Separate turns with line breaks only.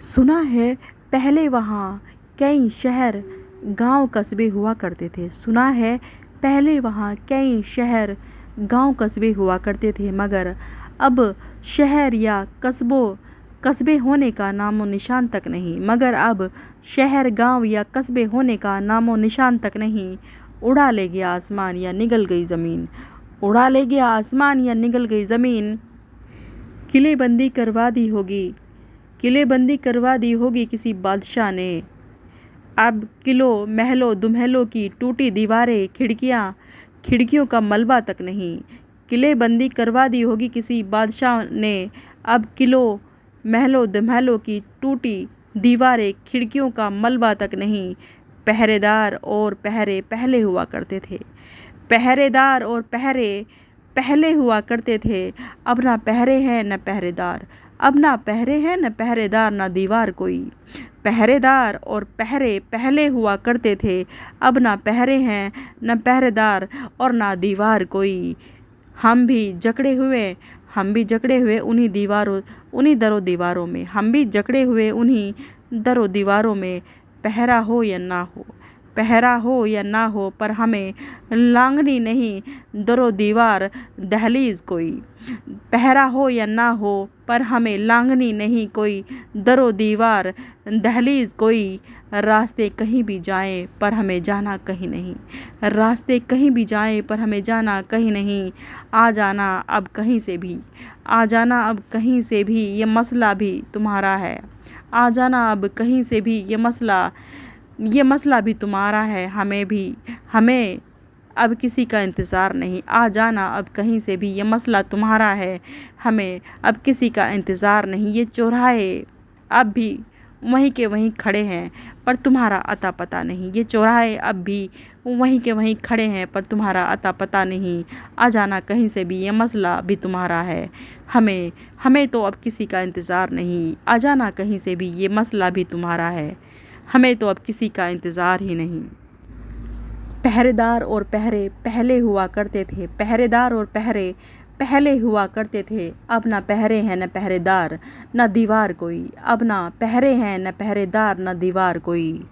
सुना है पहले वहाँ कई शहर गांव कस्बे हुआ करते थे। सुना है पहले वहाँ कई शहर गांव कस्बे हुआ करते थे, मगर अब शहर या कस्बे होने का नामो निशान तक नहीं। मगर अब शहर गांव या कस्बे होने का नामो निशान तक नहीं। उड़ा ले गया आसमान या निगल गई ज़मीन। उड़ा ले गया आसमान या निगल गई ज़मीन। किलेबंदी करवा दी होगी, किलेबंदी करवा दी होगी किसी बादशाह ने। अब किलों महलों दुमहलों की टूटी दीवारें, खिड़कियों का मलबा तक नहीं। किलेबंदी करवा दी होगी किसी बादशाह ने। अब किलों महलों दुमहलों की टूटी दीवारें, खिड़कियों का मलबा तक नहीं। पहरेदार और पहरे पहले हुआ करते थे। पहरेदार और पहरे पहले हुआ करते थे। अब ना पहरे हैं न पहरेदार। अब ना पहरे हैं न पहरेदार, ना दीवार कोई। पहरेदार और पहरे पहले हुआ करते थे। अब ना पहरे हैं न पहरेदार और ना दीवार कोई। हम भी जकड़े हुए उन्हीं दरों दीवारों में। हम भी जकड़े हुए उन्हीं दरों दीवारों में। पहरा हो या ना हो, पहरा हो या ना हो, पर हमें लांघनी नहीं दरों दीवार दहलीज कोई। पहरा हो या ना हो, पर हमें लांघनी नहीं कोई दरों दीवार दहलीज कोई। रास्ते कहीं भी जाएं पर हमें जाना कहीं नहीं। रास्ते कहीं भी जाएं पर हमें जाना कहीं नहीं। आ जाना अब कहीं से भी, आ जाना अब कहीं से भी, ये मसला भी तुम्हारा है। आ जाना अब कहीं से भी, ये मसला भी तुम्हारा है। हमें अब किसी का इंतज़ार नहीं। आ जाना अब कहीं से भी, ये मसला तुम्हारा है। हमें अब किसी का इंतज़ार नहीं। ये चौराहे अब भी वहीं के वहीं खड़े हैं, पर तुम्हारा अता पता नहीं। ये चौराहे अब भी वहीं के वहीं खड़े हैं, पर तुम्हारा अता पता नहीं। आ जाना कहीं से भी, ये मसला भी तुम्हारा है। हमें तो अब किसी का इंतज़ार नहीं। आ जाना कहीं से भी, ये मसला भी तुम्हारा है। हमें तो अब किसी का इंतज़ार ही नहीं। पहरेदार और पहरे पहले हुआ करते थे। पहरेदार और पहरे पहले हुआ करते थे। अब ना पहरे हैं न पहरेदार, न दीवार कोई। अब ना पहरे हैं न पहरेदार, न दीवार कोई।